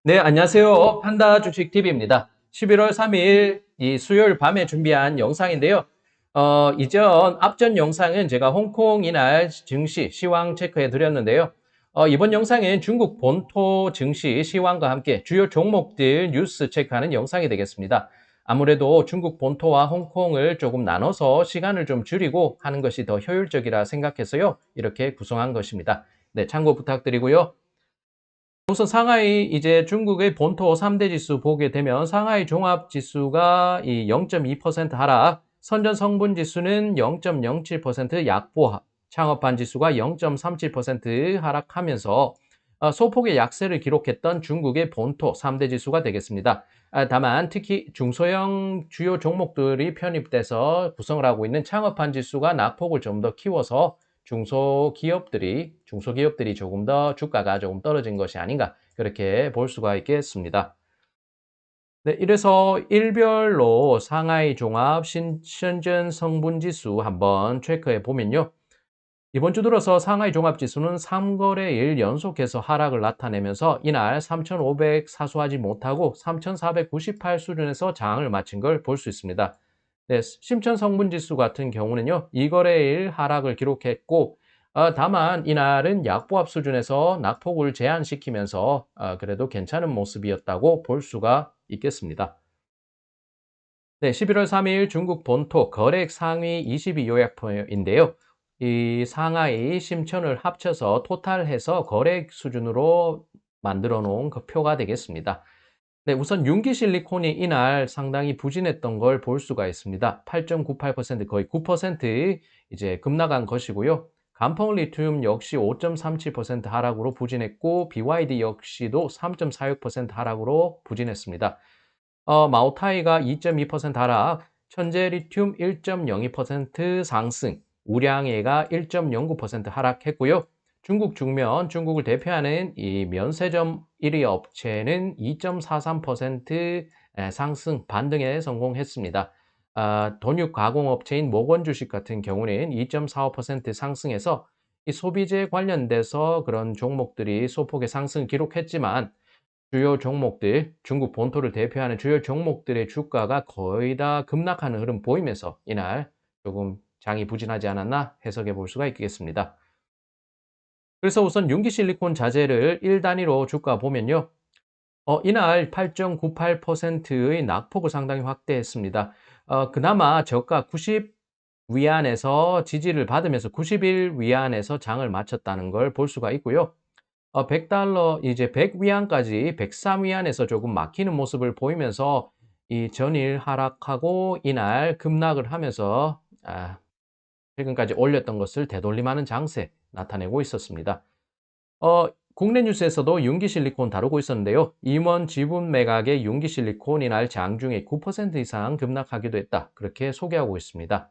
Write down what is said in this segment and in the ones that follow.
네, 안녕하세요. 판다 주식TV입니다. 11월 3일 이 수요일 밤에 준비한 영상인데요. 앞전 영상은 제가 홍콩 이날 증시 시황 체크해 드렸는데요. 이번 영상은 중국 본토 증시 시황과 함께 주요 종목들 뉴스 체크하는 영상이 되겠습니다. 아무래도 중국 본토와 홍콩을 조금 나눠서 시간을 좀 줄이고 하는 것이 더 효율적이라 생각해서요. 이렇게 구성한 것입니다. 네, 참고 부탁드리고요. 우선 상하이 이제 중국의 본토 3대 지수 보게 되면 상하이 종합 지수가 이 0.2% 하락, 선전 성분 지수는 0.07% 약보합, 창업반 지수가 0.37% 하락하면서 소폭의 약세를 기록했던 중국의 본토 3대 지수가 되겠습니다. 다만 특히 중소형 주요 종목들이 편입돼서 구성을 하고 있는 창업반 지수가 낙폭을 좀 더 키워서 중소기업들이 조금 더 주가가 조금 떨어진 것이 아닌가 그렇게 볼 수가 있겠습니다. 네, 이래서 일별로 상하이 종합 신천전 성분지수 한번 체크해 보면요. 이번 주 들어서 상하이 종합지수는 3거래일 연속해서 하락을 나타내면서 이날 3,500 사수하지 못하고 3,498 수준에서 장을 마친 걸 볼 수 있습니다. 네, 심천 성분지수 같은 경우는요, 2거래일 하락을 기록했고, 다만 이날은 약보합 수준에서 낙폭을 제한시키면서 그래도 괜찮은 모습이었다고 볼 수가 있겠습니다. 네, 11월 3일 중국 본토 거래액 상위 22 요약표인데요. 이 상하이 심천을 합쳐서 토탈해서 거래액 수준으로 만들어 놓은 그 표가 되겠습니다. 네, 우선 융기실리콘이 이날 상당히 부진했던 걸 볼 수가 있습니다. 8.98% 거의 9% 이제 급락한 것이고요. 감펑 리튬 역시 5.37% 하락으로 부진했고 BYD 역시도 3.46% 하락으로 부진했습니다. 마오타이가 2.2% 하락, 천재리튬 1.02% 상승, 우량예가 1.09% 하락했고요. 중국 중면, 중국을 대표하는 이 면세점 1위 업체는 2.43% 상승 반등에 성공했습니다. 돈육 가공업체인 모건 주식 같은 경우는 2.45% 상승해서 이 소비재 관련돼서 그런 종목들이 소폭의 상승 기록했지만 주요 종목들, 중국 본토를 대표하는 주요 종목들의 주가가 거의 다 급락하는 흐름 보이면서 이날 조금 장이 부진하지 않았나 해석해 볼 수가 있겠습니다. 그래서 우선 융기실리콘 자재를 1단위로 주가 보면요. 이날 8.98%의 낙폭을 상당히 확대했습니다. 그나마 저가 90 위안에서 지지를 받으면서 91 위안에서 장을 마쳤다는 걸 볼 수가 있고요. 100달러 이제 100 위안까지 103 위안에서 조금 막히는 모습을 보이면서 이 전일 하락하고 이날 급락을 하면서 최근까지 올렸던 것을 되돌림하는 장세 나타내고 있었습니다. 국내 뉴스에서도 융기실리콘 다루고 있었는데요. 임원 지분 매각의 융기실리콘 이날 장중에 9% 이상 급락하기도 했다. 그렇게 소개하고 있습니다.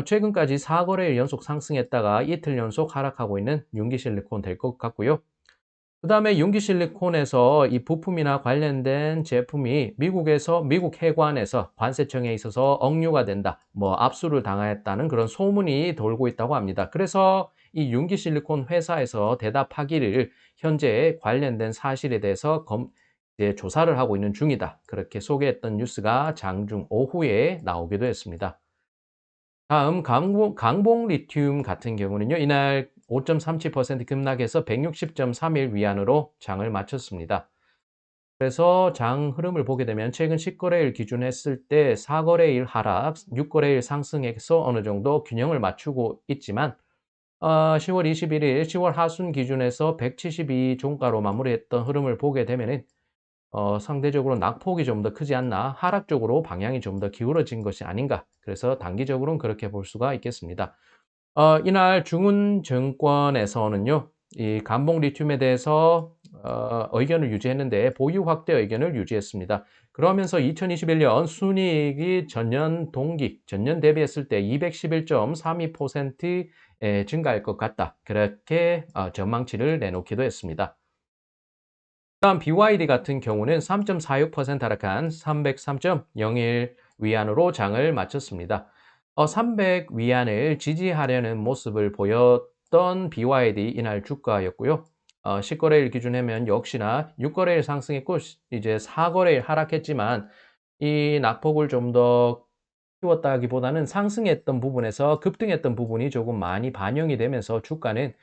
최근까지 4거래일 연속 상승했다가 이틀 연속 하락하고 있는 융기실리콘 될 것 같고요. 그 다음에 융기실리콘에서 이 부품이나 관련된 제품이 미국 해관에서 관세청에 있어서 억류가 된다, 뭐 압수를 당하였다는 그런 소문이 돌고 있다고 합니다. 그래서 이 융기실리콘 회사에서 대답하기를 현재 관련된 사실에 대해서 이제 조사를 하고 있는 중이다. 그렇게 소개했던 뉴스가 장중 오후에 나오기도 했습니다. 다음 강봉 리튬 같은 경우는요. 이날 5.37% 급락해서 160.31 위안으로 장을 마쳤습니다. 그래서 장 흐름을 보게 되면 최근 10거래일 기준했을 때 4거래일 하락, 6거래일 상승해서 어느 정도 균형을 맞추고 있지만 10월 21일, 10월 하순 기준에서 172 종가로 마무리했던 흐름을 보게 되면은 상대적으로 낙폭이 좀 더 크지 않나, 하락 쪽으로 방향이 좀 더 기울어진 것이 아닌가. 그래서 단기적으로는 그렇게 볼 수가 있겠습니다. 이날 중훈증권에서는요, 이 감봉 리튬에 대해서 의견을 유지했는데 보유 확대 의견을 유지했습니다. 그러면서 2021년 순이익이 전년 대비했을 때 211.32% 증가할 것 같다. 그렇게 전망치를 내놓기도 했습니다. 다음 BYD 같은 경우는 3.46% 하락한 303.01 위안으로 장을 마쳤습니다. 300 위안을 지지하려는 모습을 보였던 BYD 이날 주가였고요. 10거래일 기준이면 역시나 6거래일 상승했고 이제 4거래일 하락했지만 이 낙폭을 좀 더 키웠다기보다는 상승했던 부분에서 급등했던 부분이 조금 많이 반영이 되면서 주가는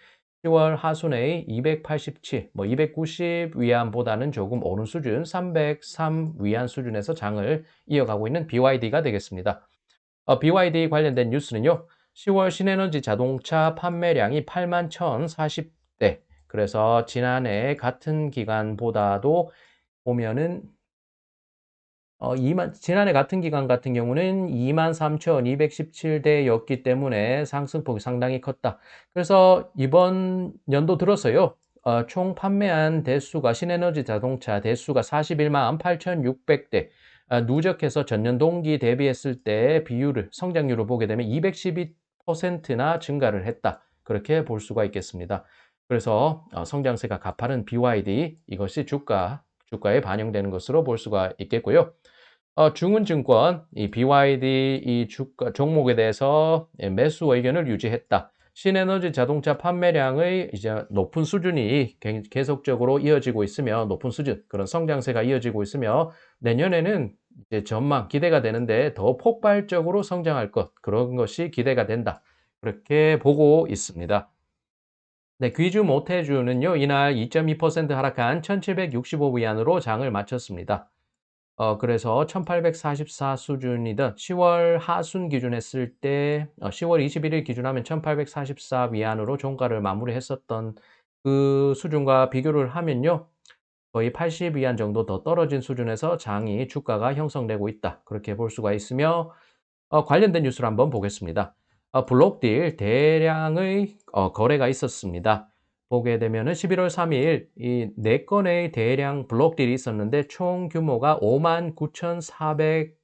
10월 하순에 287, 290 위안보다는 조금 오른 수준, 303 위안 수준에서 장을 이어가고 있는 BYD가 되겠습니다. BYD 관련된 뉴스는요. 10월 신에너지 자동차 판매량이 8만 1,040대. 그래서 지난해 같은 기간보다도 보면은 지난해 같은 기간 같은 경우는 23,217대였기 때문에 상승폭이 상당히 컸다. 그래서 이번 연도 들어서요. 총 판매한 대수가 신에너지 자동차 대수가 41만 8,600대. 누적해서 전년 동기 대비했을 때 비율을 성장률을 보게 되면 212%나 증가를 했다. 그렇게 볼 수가 있겠습니다. 그래서 성장세가 가파른 BYD 이것이 주가에 반영되는 것으로 볼 수가 있겠고요. 중은증권, 이 BYD 이 주가 종목에 대해서 매수 의견을 유지했다. 신에너지 자동차 판매량의 이제 높은 수준이 계속적으로 이어지고 있으며 높은 수준, 그런 성장세가 이어지고 있으며 내년에는 이제 전망 기대가 되는데 더 폭발적으로 성장할 것, 그런 것이 기대가 된다. 그렇게 보고 있습니다. 네, 귀주 모태주는요, 이날 2.2% 하락한 1765위안으로 장을 마쳤습니다. 그래서 1844 수준이던 10월 하순 기준했을 때 10월 21일 기준하면 1844 위안으로 종가를 마무리했었던 그 수준과 비교를 하면요. 거의 80 위안 정도 더 떨어진 수준에서 주가가 형성되고 있다. 그렇게 볼 수가 있으며 관련된 뉴스를 한번 보겠습니다. 블록딜 대량의 거래가 있었습니다. 보게 되면은 11월 3일 이 4건의 대량 블록딜이 있었는데 총 규모가 59,400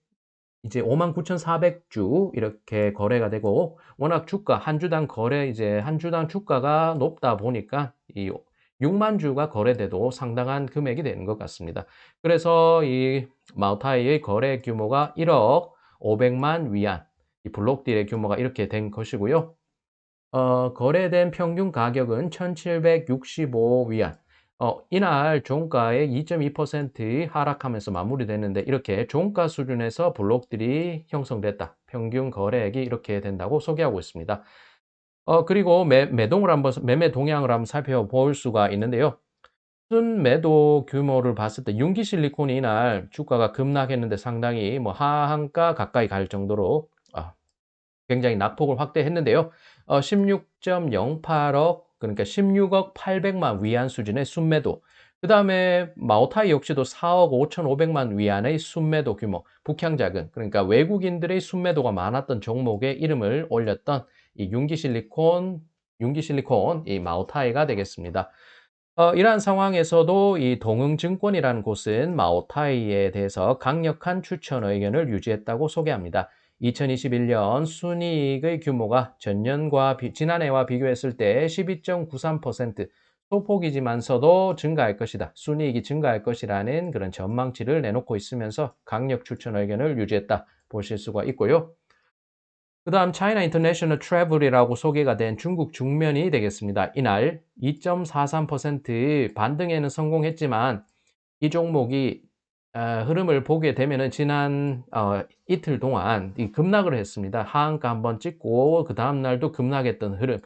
이제 59,400주 이렇게 거래가 되고 워낙 한 주당 한 주당 주가가 높다 보니까 이 6만 주가 거래돼도 상당한 금액이 되는 것 같습니다. 그래서 이 마오타이의 거래 규모가 1억 500만 위안, 이 블록딜의 규모가 이렇게 된 것이고요. 거래된 평균 가격은 1,765위안. 이날 종가의 2.2% 하락하면서 마무리됐는데 이렇게 종가 수준에서 블록들이 형성됐다. 평균 거래액이 이렇게 된다고 소개하고 있습니다. 그리고 매매 동향을 한번 살펴볼 수가 있는데요. 순매도 규모를 봤을 때 융기실리콘이 이날 주가가 급락했는데 상당히 하한가 가까이 갈 정도로 굉장히 낙폭을 확대했는데요. 16.08억, 그러니까 16억 800만 위안 수준의 순매도. 그 다음에 마오타이 역시도 4억 5,500만 위안의 순매도 규모, 북향자금, 그러니까 외국인들의 순매도가 많았던 종목에 이름을 올렸던 이 융기실리콘, 이 마오타이가 되겠습니다. 이러한 상황에서도 이 동흥증권이라는 곳은 마오타이에 대해서 강력한 추천 의견을 유지했다고 소개합니다. 2021년 순이익의 규모가 지난해와 비교했을 때 12.93%, 소폭이지만서도 증가할 것이다. 순이익이 증가할 것이라는 그런 전망치를 내놓고 있으면서 강력 추천 의견을 유지했다. 보실 수가 있고요. 그 다음 차이나 인터내셔널 트래블이라고 소개가 된 중국 중면이 되겠습니다. 이날 2.43% 반등에는 성공했지만 이 종목이 흐름을 보게 되면은 지난 이틀 동안 급락을 했습니다. 하한가 한번 찍고 그 다음 날도 급락했던 흐름.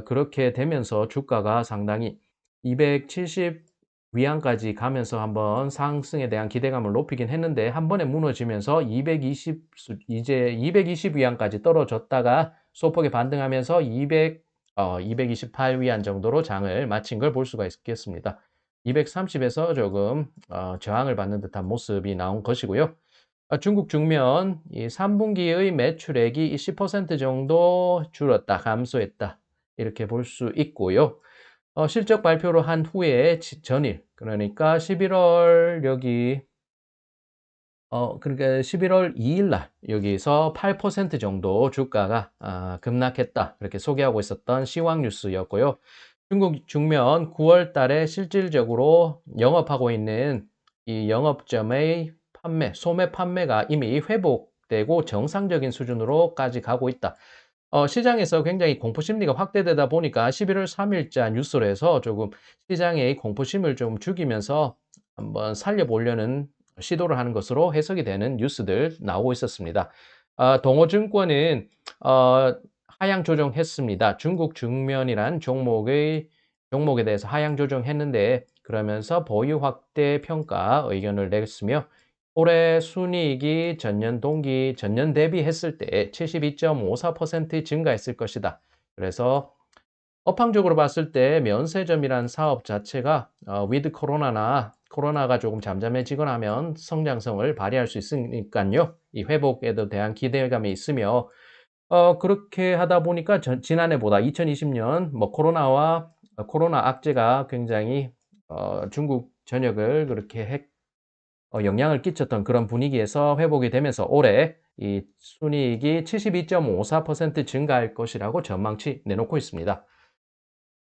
그렇게 되면서 주가가 상당히 270 위안까지 가면서 한번 상승에 대한 기대감을 높이긴 했는데 한 번에 무너지면서 220 위안까지 떨어졌다가 소폭에 반등하면서 228 위안 정도로 장을 마친 걸 볼 수가 있겠습니다. 230에서 조금 저항을 받는 듯한 모습이 나온 것이고요. 중국 중면 이 3분기의 매출액이 10% 정도 줄었다, 감소했다. 이렇게 볼 수 있고요. 실적 발표를 한 후에 전일, 그러니까 11월 그러니까 11월 2일 날 여기서 8% 정도 주가가 급락했다. 이렇게 소개하고 있었던 시황 뉴스였고요. 중국 중면 9월 달에 실질적으로 영업하고 있는 이 영업점의 소매 판매가 이미 회복되고 정상적인 수준으로까지 가고 있다. 시장에서 굉장히 공포심리가 확대되다 보니까 11월 3일자 뉴스로 해서 조금 시장의 공포심을 좀 죽이면서 한번 살려보려는 시도를 하는 것으로 해석이 되는 뉴스들 나오고 있었습니다. 동호증권은 하향 조정했습니다. 중국 중면이란 종목에 대해서 하향 조정했는데 그러면서 보유 확대 평가 의견을 냈으며 올해 순이익이 전년 대비했을 때 72.54% 증가했을 것이다. 그래서 업황적으로 봤을 때 면세점이란 사업 자체가 위드 코로나가 조금 잠잠해지거나 하면 성장성을 발휘할 수 있으니까요. 이 회복에도 대한 기대감이 있으며 그렇게 하다 보니까 지난해보다 2020년 뭐 코로나 악재가 굉장히 중국 전역을 그렇게 영향을 끼쳤던 그런 분위기에서 회복이 되면서 올해 이 순이익이 72.54% 증가할 것이라고 전망치 내놓고 있습니다.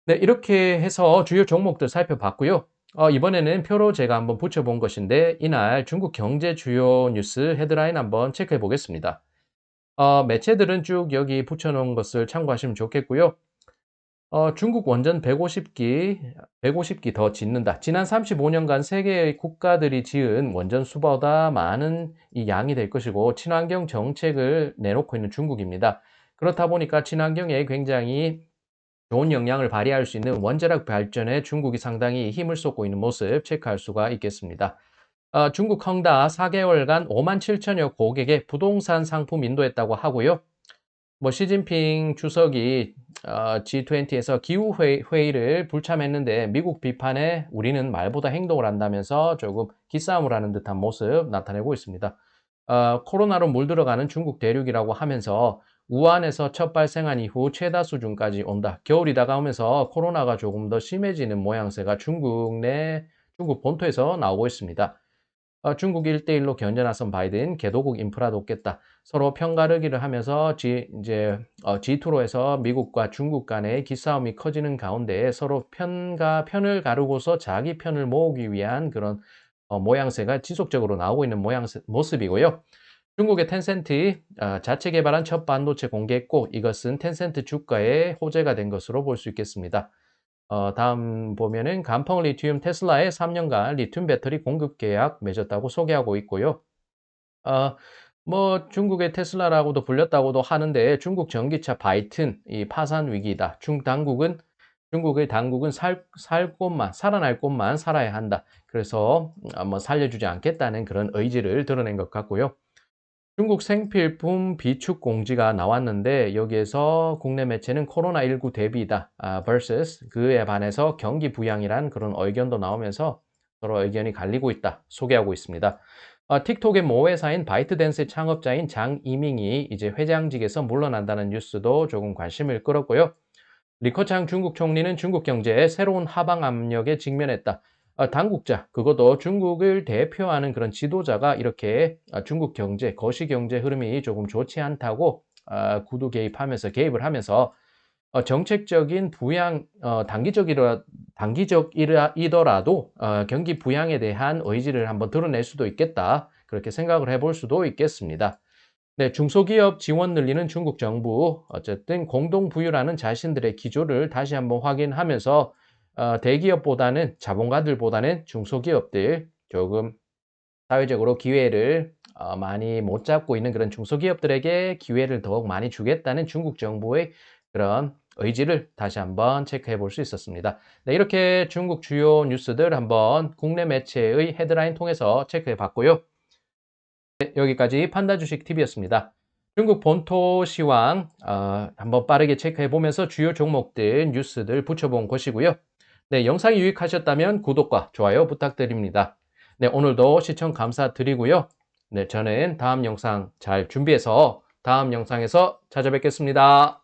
네, 이렇게 해서 주요 종목들 살펴봤고요. 이번에는 표로 제가 한번 붙여본 것인데 이날 중국 경제 주요 뉴스 헤드라인 한번 체크해 보겠습니다. 매체들은 쭉 여기 붙여놓은 것을 참고하시면 좋겠고요. 중국 원전 150기 더 짓는다. 지난 35년간 세계의 국가들이 지은 원전 수보다 많은 이 양이 될 것이고 친환경 정책을 내놓고 있는 중국입니다. 그렇다 보니까 친환경에 굉장히 좋은 영향을 발휘할 수 있는 원자력 발전에 중국이 상당히 힘을 쏟고 있는 모습 체크할 수가 있겠습니다. 중국 헝다 4개월간 5만 7천여 고객의 부동산 상품 인도했다고 하고요. 시진핑 주석이 G20에서 기후회의를 불참했는데 미국 비판에 우리는 말보다 행동을 한다면서 조금 기싸움을 하는 듯한 모습 나타내고 있습니다. 코로나로 물들어가는 중국 대륙이라고 하면서 우한에서 첫 발생한 이후 최다 수준까지 온다. 겨울이 다가오면서 코로나가 조금 더 심해지는 모양새가 중국 본토에서 나오고 있습니다. 중국 1대1로 견제 나선 바이든, 개도국 인프라 돕겠다. 서로 편가르기를 하면서 G2로 해서 미국과 중국 간의 기싸움이 커지는 가운데 서로 편을 가르고서 자기 편을 모으기 위한 그런 모양새가 지속적으로 나오고 있는 모습이고요. 중국의 텐센트 자체 개발한 첫 반도체 공개했고 이것은 텐센트 주가에 호재가 된 것으로 볼 수 있겠습니다. 다음 보면은 간펑 리튬 테슬라의 3년간 리튬 배터리 공급 계약 맺었다고 소개하고 있고요. 중국의 테슬라라고도 불렸다고도 하는데 중국 전기차 바이튼 이 파산 위기다. 중국의 당국은 살아날 곳만 살아야 한다. 그래서 살려주지 않겠다는 그런 의지를 드러낸 것 같고요. 중국 생필품 비축 공지가 나왔는데 여기에서 국내 매체는 코로나19 대비다 vs 그에 반해서 경기 부양이란 그런 의견도 나오면서 서로 의견이 갈리고 있다 소개하고 있습니다. 틱톡의 모회사인 바이트댄스의 창업자인 장이밍이 이제 회장직에서 물러난다는 뉴스도 조금 관심을 끌었고요. 리커창 중국 총리는 중국 경제에 새로운 하방 압력에 직면했다. 당국자, 그것도 중국을 대표하는 그런 지도자가 이렇게 중국 경제, 거시경제 흐름이 조금 좋지 않다고 개입을 하면서 정책적인 부양, 단기적이더라도 경기 부양에 대한 의지를 한번 드러낼 수도 있겠다. 그렇게 생각을 해볼 수도 있겠습니다. 네, 중소기업 지원 늘리는 중국 정부, 어쨌든 공동부유라는 자신들의 기조를 다시 한번 확인하면서 대기업보다는 자본가들보다는 중소기업들 조금 사회적으로 기회를 많이 못 잡고 있는 그런 중소기업들에게 기회를 더욱 많이 주겠다는 중국 정부의 그런 의지를 다시 한번 체크해 볼 수 있었습니다. 네, 이렇게 중국 주요 뉴스들 한번 국내 매체의 헤드라인 통해서 체크해 봤고요. 네, 여기까지 판다주식 TV였습니다. 중국 본토 시황 한번 빠르게 체크해 보면서 주요 종목들 뉴스들 붙여본 것이고요. 네, 영상이 유익하셨다면 구독과 좋아요 부탁드립니다. 네, 오늘도 시청 감사드리고요. 네, 저는 다음 영상 잘 준비해서 다음 영상에서 찾아뵙겠습니다.